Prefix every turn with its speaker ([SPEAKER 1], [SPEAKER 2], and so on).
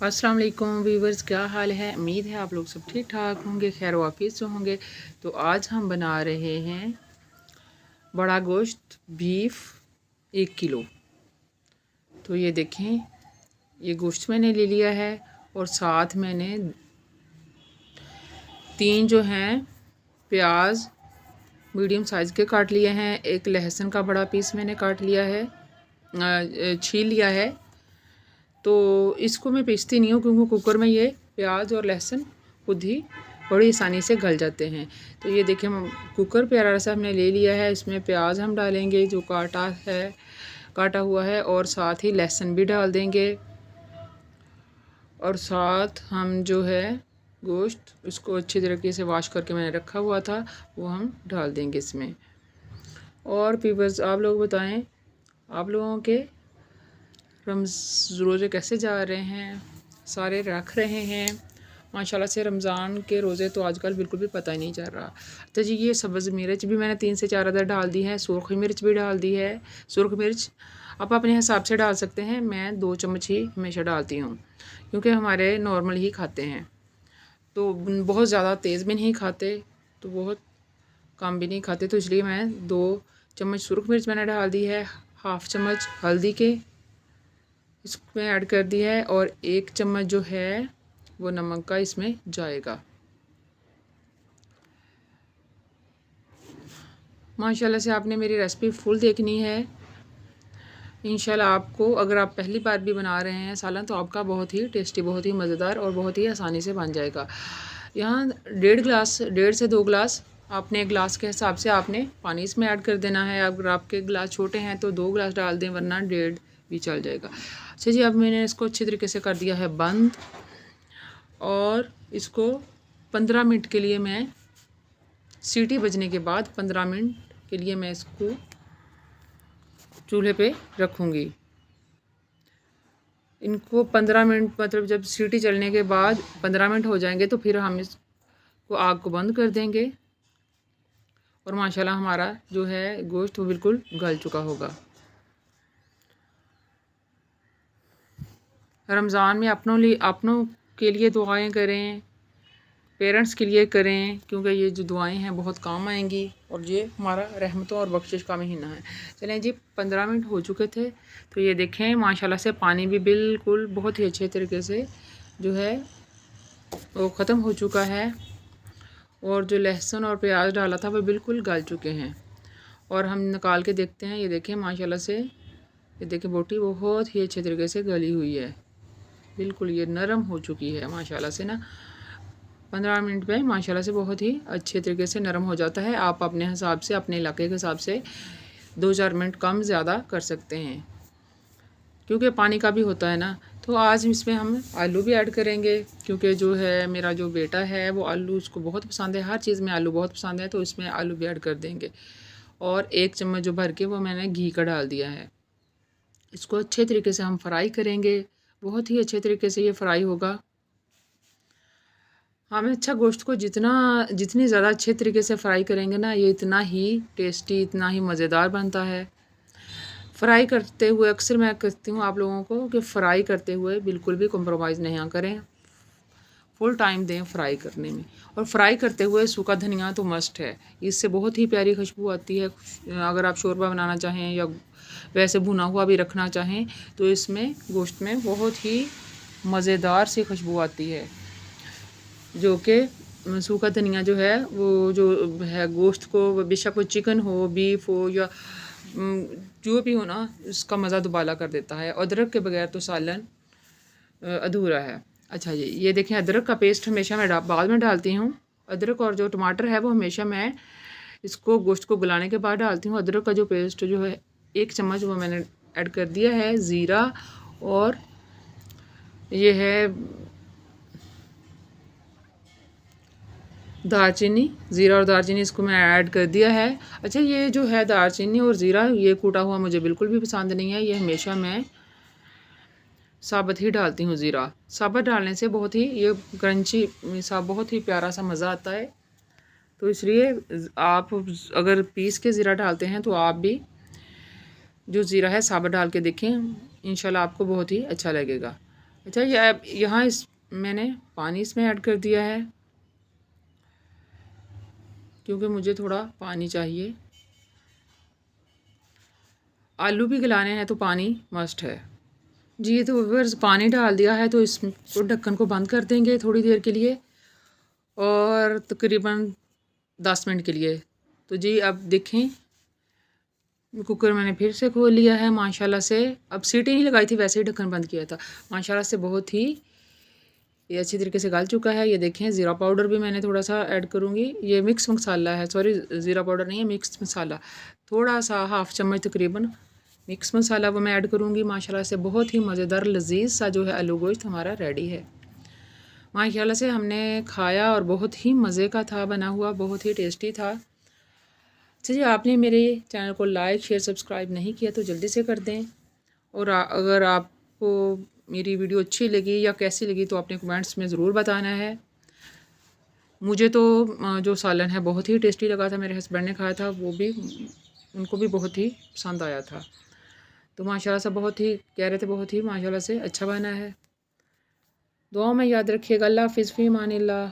[SPEAKER 1] अस्सलाम वालेकुम व्यूवर्स, क्या हाल है। उम्मीद है आप लोग सब ठीक ठाक होंगे, खैर वाफियत से होंगे। तो आज हम बना रहे हैं बड़ा गोश्त बीफ 1 किलो। तो ये देखें, ये गोश्त मैंने ले लिया है और साथ मैंने 3 जो हैं प्याज मीडियम साइज़ के काट लिए हैं। एक लहसुन का बड़ा पीस मैंने काट लिया है, छील लिया है। तो इसको मैं पीसती नहीं हूँ क्योंकि कुकर में ये प्याज और लहसुन खुद ही बड़ी आसानी से गल जाते हैं। तो ये देखिए, कुकर प्यारा सा हमने ले लिया है। इसमें प्याज हम डालेंगे जो काटा हुआ है, और साथ ही लहसुन भी डाल देंगे, और साथ हम जो है गोश्त उसको अच्छी तरीके से वॉश करके मैंने रखा हुआ था वो हम डाल देंगे इसमें। और फिर बस आप लोग बताएं, आप लोगों के रोज़े कैसे जा रहे हैं, सारे रख रहे हैं माशाल्लाह से। रमज़ान के रोज़े तो आजकल बिल्कुल भी पता ही नहीं चल रहा। तो जी, ये सब्ज़ मिर्च भी मैंने 3 से 4 अदर डाल दी है, सुरख मिर्च भी डाल दी है। सुरख मिर्च आप अपने हिसाब से डाल सकते हैं, मैं 2 चम्मच ही हमेशा डालती हूँ क्योंकि हमारे नॉर्मल ही खाते हैं, तो बहुत ज़्यादा तेज़ भी नहीं खाते तो बहुत कम भी नहीं खाते, तो इसलिए मैं 2 चम्मच सुरख मिर्च मैंने डाल दी है। हाफ़ चम्मच हल्दी के इसमें ऐड कर दिया है, और 1 चम्मच जो है वो नमक का इसमें जाएगा। माशाल्लाह से आपने मेरी रेसिपी फुल देखनी है इंशाल्लाह। आपको अगर आप पहली बार भी बना रहे हैं सालन, तो आपका बहुत ही टेस्टी, बहुत ही मज़ेदार और बहुत ही आसानी से बन जाएगा। यहाँ 1.5 से 2 गिलास आपने गिलास के हिसाब से आपने पानी इसमें ऐड कर देना है। अगर आपके गिलास छोटे हैं तो 2 गिलास डाल दें, वरना 1.5 भी चल जाएगा। अच्छा जी, अब मैंने इसको अच्छी तरीके से कर दिया है बंद, और इसको 15 मिनट के लिए मैं, सीटी बजने के बाद 15 मिनट के लिए मैं इसको चूल्हे पे रखूँगी। इनको 15 मिनट, मतलब जब सीटी चलने के बाद 15 मिनट हो जाएंगे तो फिर हम इसको आग को बंद कर देंगे, और माशाल्लाह हमारा जो है गोश्त वो बिल्कुल गल चुका होगा। रमज़ान में अपनों के लिए दुआएं करें, पेरेंट्स के लिए करें, क्योंकि ये जो दुआएं हैं बहुत काम आएंगी, और ये हमारा रहमतों और बख्शिश का महीना है। चलें जी, 15 मिनट हो चुके थे, तो ये देखें माशाल्लाह से पानी भी बिल्कुल बहुत ही अच्छे तरीके से जो है वो ख़त्म हो चुका है, और जो लहसुन और प्याज डाला था वो बिल्कुल गल चुके हैं। और हम निकाल के देखते हैं, ये देखें माशाल्लाह से, ये देखें बोटी बहुत ही अच्छे तरीके से गली हुई है, बिल्कुल ये नरम हो चुकी है माशाल्लाह से ना। 15 मिनट में माशाल्लाह से बहुत ही अच्छे तरीके से नरम हो जाता है। आप अपने हिसाब से, अपने इलाके के हिसाब से 2-4 मिनट कम ज़्यादा कर सकते हैं, क्योंकि पानी का भी होता है ना। तो आज इसमें हम आलू भी ऐड करेंगे, क्योंकि जो है मेरा जो बेटा है वो आलू उसको बहुत पसंद है, हर चीज़ में आलू बहुत पसंद है, तो इसमें आलू भी ऐड कर देंगे। और 1 चम्मच जो भर के वो मैंने घी का डाल दिया है। इसको अच्छे तरीके से हम फ्राई करेंगे, बहुत ही अच्छे तरीके से ये फ्राई होगा। हमें अच्छा गोश्त को जितनी ज़्यादा अच्छे तरीके से फ्राई करेंगे ना, ये इतना ही टेस्टी, इतना ही मज़ेदार बनता है। फ्राई करते हुए अक्सर मैं कहती हूँ आप लोगों को कि फ़्राई करते हुए बिल्कुल भी कॉम्प्रोमाइज़ नहीं करें, फुल टाइम दें फ्राई करने में। और फ्राई करते हुए सूखा धनिया तो मस्ट है, इससे बहुत ही प्यारी खुशबू आती है। अगर आप शोरबा बनाना चाहें या वैसे भुना हुआ भी रखना चाहें, तो इसमें गोश्त में बहुत ही मज़ेदार सी खुशबू आती है, जो कि सूखा धनिया जो है वो जो है गोश्त को, बेशक वो चिकन हो, बीफ हो, या जो भी हो ना, उसका मज़ा दुबाला कर देता है। अदरक के बगैर तो सालन अधूरा है। अच्छा जी, ये देखें, अदरक का पेस्ट हमेशा मैं बाद में डालती हूँ। अदरक और जो टमाटर है वो हमेशा मैं इसको गोश्त को गलाने के बाद डालती हूँ। अदरक का जो पेस्ट जो है 1 चम्मच वो मैंने ऐड कर दिया है। ज़ीरा और ये है दालचीनी, ज़ीरा और दालचीनी इसको मैं ऐड कर दिया है। अच्छा, ये जो है दालचीनी और ज़ीरा, ये कूटा हुआ मुझे बिल्कुल भी पसंद नहीं है, ये हमेशा मैं साबुत ही डालती हूँ। ज़ीरा साबुत डालने से बहुत ही ये क्रंची सा बहुत ही प्यारा सा मज़ा आता है। तो इसलिए आप अगर पीस के ज़ीरा डालते हैं तो आप भी जो ज़ीरा है साबुत डाल के देखें, इंशाल्लाह आपको बहुत ही अच्छा लगेगा। अच्छा, ये अब यहाँ इस मैंने पानी इसमें ऐड कर दिया है क्योंकि मुझे थोड़ा पानी चाहिए। आलू भी गलाने हैं तो पानी मस्ट है जी। तो व्यूअर्स पानी डाल दिया है तो इसको ढक्कन को बंद कर देंगे थोड़ी देर के लिए, और तकरीबन 10 मिनट के लिए। तो जी अब देखें, कुकर मैंने फिर से खोल लिया है माशाल्लाह से। अब सीटी नहीं लगाई थी, वैसे ही ढक्कन बंद किया था। माशाल्लाह से बहुत ही ये अच्छी तरीके से गल चुका है। ये देखें, ज़ीरा पाउडर भी मैंने थोड़ा सा ऐड करूँगी। ये मिक्स मसाला है, सॉरी ज़ीरा पाउडर नहीं है, मिक्स मसाला। थोड़ा सा हाफ़ चम्मच तकरीबन मिक्स मसाला वो मैं ऐड करूँगी। माशाल्लाह से बहुत ही मज़ेदार लजीज सा जो है आलू गोश्त हमारा रेडी है। माशाल्लाह से हमने खाया और बहुत ही मज़े का था बना हुआ, बहुत ही टेस्टी था। अच्छा जी, आपने मेरे चैनल को लाइक शेयर सब्सक्राइब नहीं किया तो जल्दी से कर दें। और अगर आपको मेरी वीडियो अच्छी लगी या कैसी लगी तो आपने कमेंट्स में ज़रूर बताना है। मुझे तो जो सालन है बहुत ही टेस्टी लगा था, मेरे हस्बैंड ने खाया था, वो भी उनको भी बहुत ही पसंद आया था। तो माशाल्लाह से बहुत ही कह रहे थे बहुत ही माशाल्लाह से अच्छा बना है। दुआ में याद रखिएगा। अल्लाह हाफ़िज़, फ़ी अमानिल्लाह।